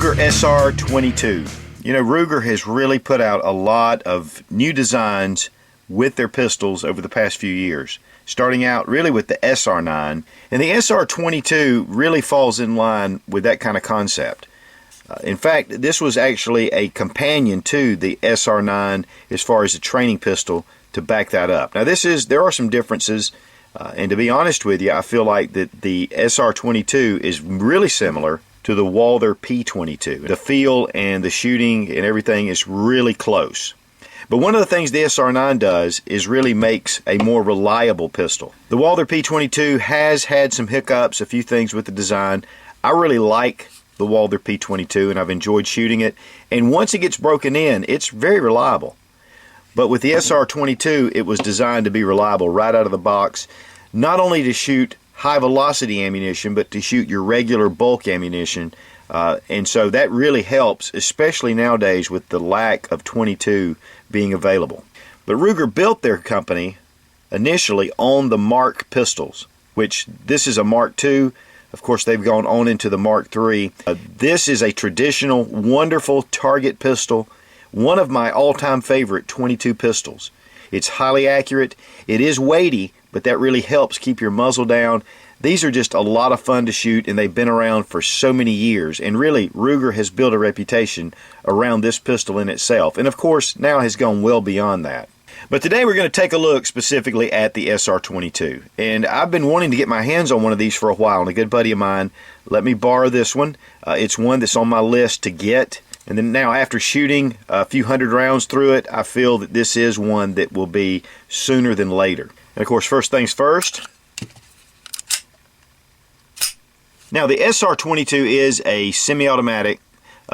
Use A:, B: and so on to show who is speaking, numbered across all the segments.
A: Ruger SR22. You know, Ruger has really put out a lot of new designs with their pistols over the past few years, starting out really with the SR9, and the SR22 really falls in line with that kind of concept. In fact, this was actually a companion to the SR9 as far as a training pistol to back that up. Now there are some differences, and to be honest with you, I feel like that the SR22 is really similar to the Walther P22. The feel and the shooting and everything is really close. But one of the things the SR9 does is really makes a more reliable pistol. The Walther P22 has had some hiccups, a few things with the design. I really like the Walther P22 and I've enjoyed shooting it. And once it gets broken in, it's very reliable. But with the SR22, it was designed to be reliable right out of the box, not only to shoot high velocity ammunition, but to shoot your regular bulk ammunition, and so that really helps, especially nowadays with the lack of 22 being available. But Ruger built their company initially on the Mark pistols, which this is a Mark II. Of course, they've gone on into the Mark III. This is a traditional, wonderful target pistol, one of my all-time favorite 22 pistols. It's highly accurate. It is weighty, but that really helps keep your muzzle down. These are just a lot of fun to shoot, and they've been around for so many years. And really, Ruger has built a reputation around this pistol in itself. And of course, now has gone well beyond that. But today we're going to take a look specifically at the SR22. And I've been wanting to get my hands on one of these for a while, and a good buddy of mine let me borrow this one. It's one that's on my list to get. And then now, after shooting a few hundred rounds through it, I feel that this is one that will be sooner than later. And of course, first things first. Now, the SR22 is a semi-automatic,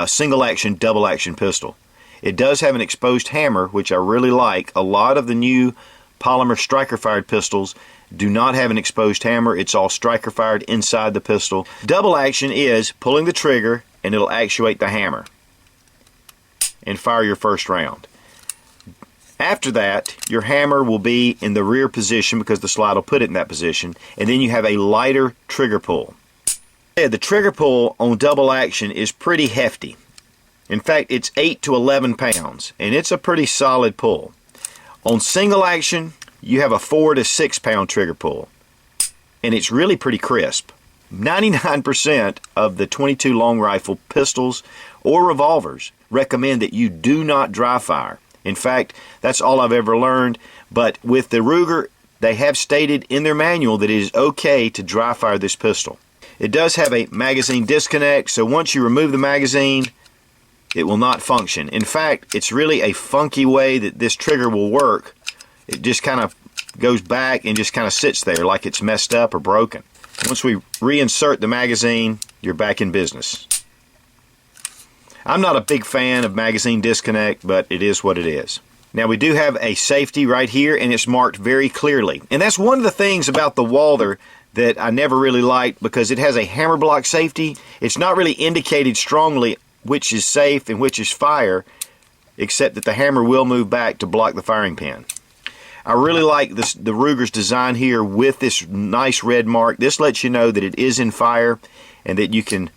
A: single-action, double-action pistol. It does have an exposed hammer, which I really like. A lot of the new Polymer striker-fired pistols do not have an exposed hammer. It's all striker-fired inside the pistol. Double action is pulling the trigger, and it'll actuate the hammer and fire your first round. After that, your hammer will be in the rear position because the slide will put it in that position, and then you have a lighter trigger pull. The trigger pull on double action is pretty hefty. In fact, it's 8 to 11 pounds, and it's a pretty solid pull. On single action, you have a 4 to 6 pound trigger pull, and it's really pretty crisp. 99% of the 22 long rifle pistols or revolvers recommend that you do not dry fire. In fact, that's all I've ever learned, but with the Ruger, they have stated in their manual that it is okay to dry fire this pistol. It does have a magazine disconnect, so once you remove the magazine, it will not function. In fact, it's really a funky way that this trigger will work. It just kind of goes back and just kind of sits there like it's messed up or broken. Once we reinsert the magazine, you're back in business. I'm not a big fan of magazine disconnect, but it is what it is. Now, we do have a safety right here, and it's marked very clearly. And that's one of the things about the Walther that I never really liked, because it has a hammer block safety. It's not really indicated strongly which is safe and which is fire, except that the hammer will move back to block the firing pin. I really like the Ruger's design here with this nice red mark. This lets you know that it is in fire and that you can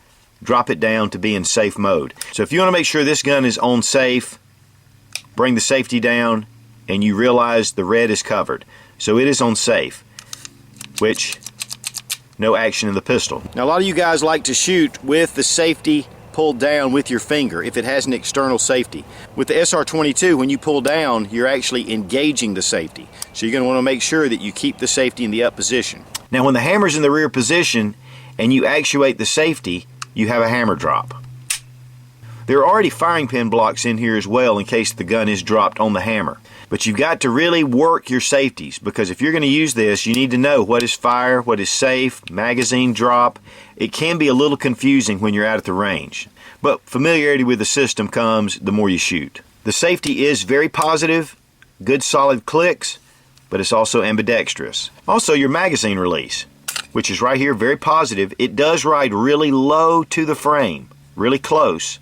A: drop it down to be in safe mode. So if you want to make sure this gun is on safe, bring the safety down and you realize the red is covered. So it is on safe, which no action in the pistol. Now, a lot of you guys like to shoot with the safety pulled down with your finger if it has an external safety. With the SR22, when you pull down, you're actually engaging the safety. So you're going to want to make sure that you keep the safety in the up position. Now, when the hammer's in the rear position and you actuate the safety, you have a hammer drop. There are already firing pin blocks in here as well in case the gun is dropped on the hammer. But you've got to really work your safeties, because if you're going to use this, you need to know what is fire, what is safe, magazine drop. It can be a little confusing when you're out at the range. But familiarity with the system comes the more you shoot. The safety is very positive, good solid clicks, but it's also ambidextrous. Also, your magazine release, which is right here, very positive. It does ride really low to the frame, really close,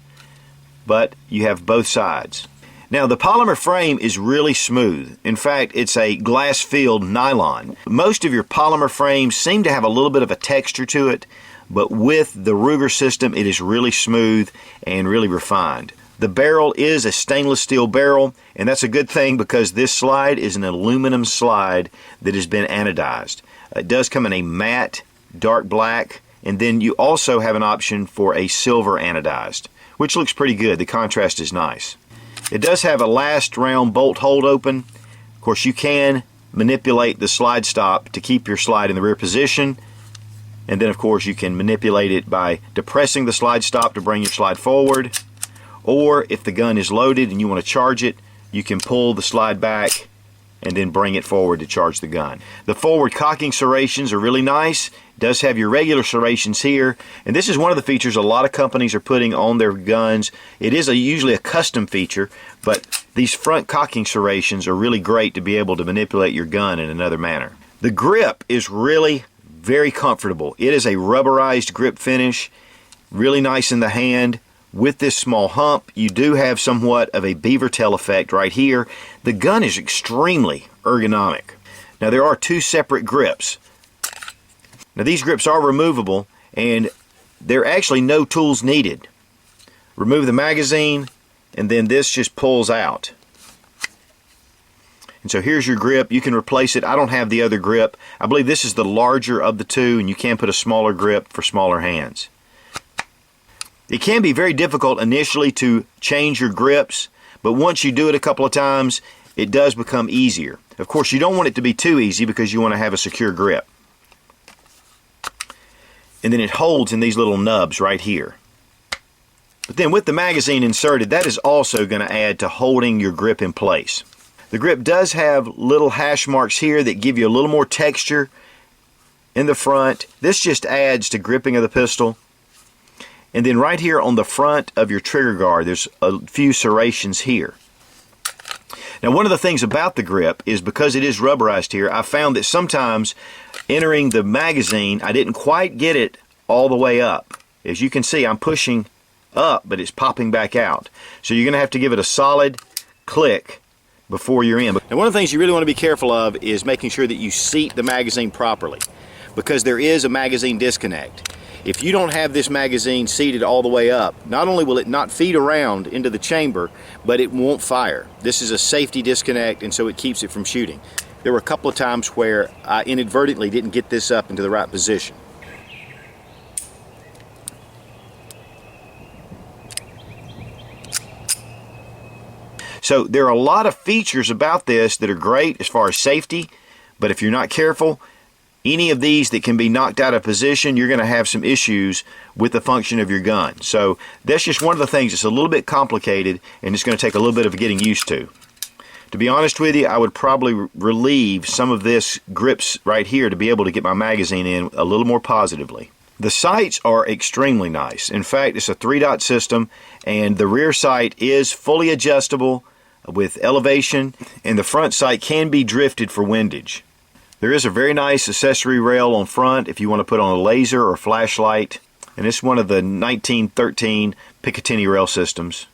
A: but you have both sides. Now, the polymer frame is really smooth. In fact, it's a glass-filled nylon. Most of your polymer frames seem to have a little bit of a texture to it, but with the Ruger system, it is really smooth and really refined. The barrel is a stainless steel barrel, and that's a good thing because this slide is an aluminum slide that has been anodized. It does come in a matte, dark black, and then you also have an option for a silver anodized, which looks pretty good. The contrast is nice. It does have a last round bolt hold open. Of course, you can manipulate the slide stop to keep your slide in the rear position. And then, of course, you can manipulate it by depressing the slide stop to bring your slide forward. Or if the gun is loaded and you want to charge it, you can pull the slide back and then bring it forward to charge the gun. The forward cocking serrations are really nice. It does have your regular serrations here, and this is one of the features a lot of companies are putting on their guns. It is usually a custom feature, but these front cocking serrations are really great to be able to manipulate your gun in another manner. The grip is really very comfortable. It is a rubberized grip finish, really nice in the hand. With this small hump, you do have somewhat of a beaver tail effect right here. The gun is extremely ergonomic. Now, there are two separate grips. Now, these grips are removable, and there are actually no tools needed. Remove the magazine, and then this just pulls out. And so here's your grip. You can replace it. I don't have the other grip. I believe this is the larger of the two, and you can put a smaller grip for smaller hands. It can be very difficult initially to change your grips, but once you do it a couple of times, it does become easier. Of course, you don't want it to be too easy because you want to have a secure grip. And then it holds in these little nubs right here. But then with the magazine inserted, that is also going to add to holding your grip in place. The grip does have little hash marks here that give you a little more texture in the front. This just adds to gripping of the pistol. And then right here on the front of your trigger guard, there's a few serrations here. Now, one of the things about the grip is because it is rubberized here, I found that sometimes entering the magazine, I didn't quite get it all the way up. As you can see, I'm pushing up, but it's popping back out. So you're going to have to give it a solid click before you're in. Now, one of the things you really want to be careful of is making sure that you seat the magazine properly, because there is a magazine disconnect. If you don't have this magazine seated all the way up, not only will it not feed around into the chamber, but it won't fire. This is a safety disconnect, and so it keeps it from shooting. There were a couple of times where I inadvertently didn't get this up into the right position. So there are a lot of features about this that are great as far as safety, but if you're not careful, any of these that can be knocked out of position, you're going to have some issues with the function of your gun. So that's just one of the things that's a little bit complicated, and it's going to take a little bit of getting used to. To be honest with you, I would probably relieve some of this grips right here to be able to get my magazine in a little more positively. The sights are extremely nice. In fact, it's a 3-dot system, and the rear sight is fully adjustable with elevation, and the front sight can be drifted for windage. There is a very nice accessory rail on front if you want to put on a laser or flashlight, and it's one of the 1913 Picatinny rail systems.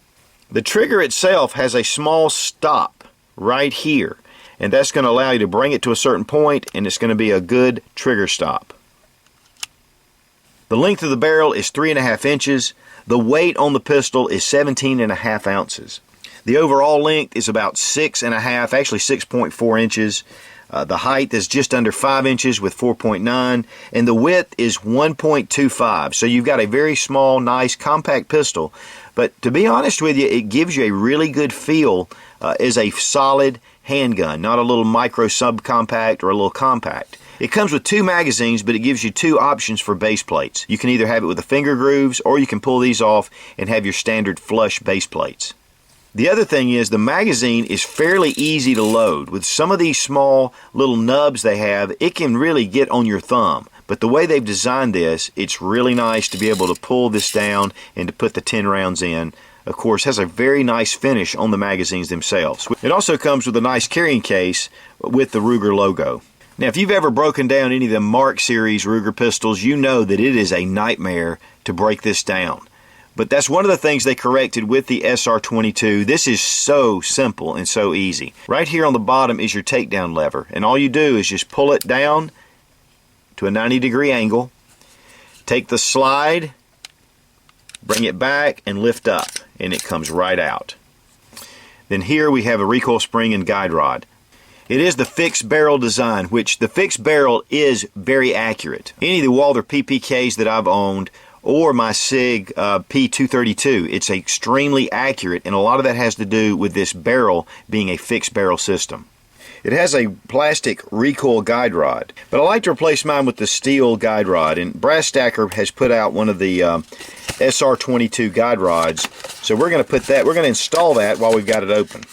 A: The trigger itself has a small stop right here, and that's going to allow you to bring it to a certain point, and it's going to be a good trigger stop. The length of the barrel is 3.5 inches. The weight on the pistol is 17.5 ounces. The overall length is about 6.5, actually 6.4 inches. The height is just under 5 inches with 4.9, and the width is 1.25. So you've got a very small, nice, compact pistol. But to be honest with you, it gives you a really good feel as a solid handgun, not a little micro subcompact or a little compact. It comes with 2 magazines, but it gives you 2 options for base plates. You can either have it with the finger grooves, or you can pull these off and have your standard flush base plates. The other thing is the magazine is fairly easy to load. With some of these small little nubs they have, it can really get on your thumb. But the way they've designed this, it's really nice to be able to pull this down and to put the 10 rounds in. Of course, has a very nice finish on the magazines themselves. It also comes with a nice carrying case with the Ruger logo. Now, if you've ever broken down any of the Mark series Ruger pistols, you know that it is a nightmare to break this down. But that's one of the things they corrected with the SR22. This is so simple and so easy. Right here on the bottom is your takedown lever, and all you do is just pull it down to a 90-degree angle, take the slide, bring it back, and lift up, and it comes right out. Then here we have a recoil spring and guide rod. It is the fixed barrel design, which the fixed barrel is very accurate. Any of the Walther PPKs that I've owned, or my SIG P232, it's extremely accurate, and a lot of that has to do with this barrel being a fixed barrel system. It has a plastic recoil guide rod, but I like to replace mine with the steel guide rod, and Brass Stacker has put out one of the SR22 guide rods, so we're going to install that while we've got it open.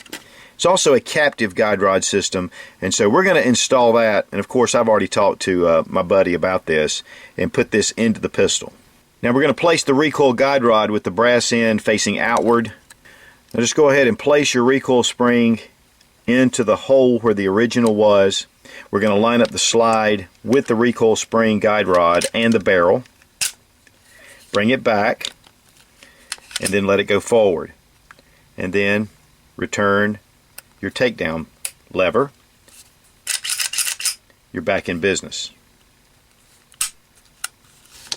A: It's also a captive guide rod system, and so we're going to install that, and of course I've already talked to my buddy about this, and put this into the pistol. Now we're going to place the recoil guide rod with the brass end facing outward. Now just go ahead and place your recoil spring into the hole where the original was. We're going to line up the slide with the recoil spring guide rod and the barrel. Bring it back and then let it go forward. And then return your takedown lever. You're back in business.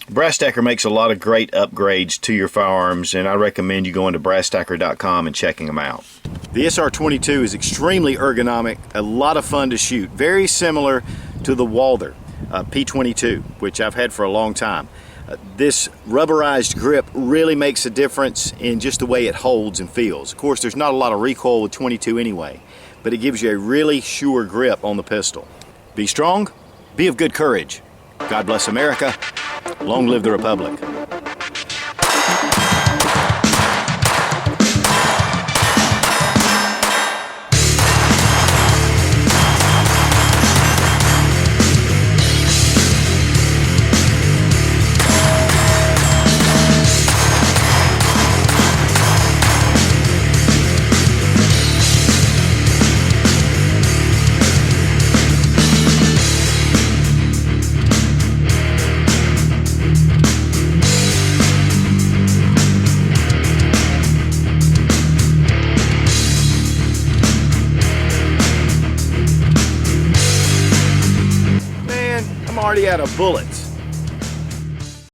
A: Brass Stacker makes a lot of great upgrades to your firearms, and I recommend you going to brassstacker.com and checking them out. The SR22 is extremely ergonomic, a lot of fun to shoot, very similar to the Walther P22, which I've had for a long time. This rubberized grip really makes a difference in just the way it holds and feels. Of course, there's not a lot of recoil with 22 anyway, but it gives you a really sure grip on the pistol. Be strong, be of good courage. God bless America. Long live the Republic. Already out of bullets.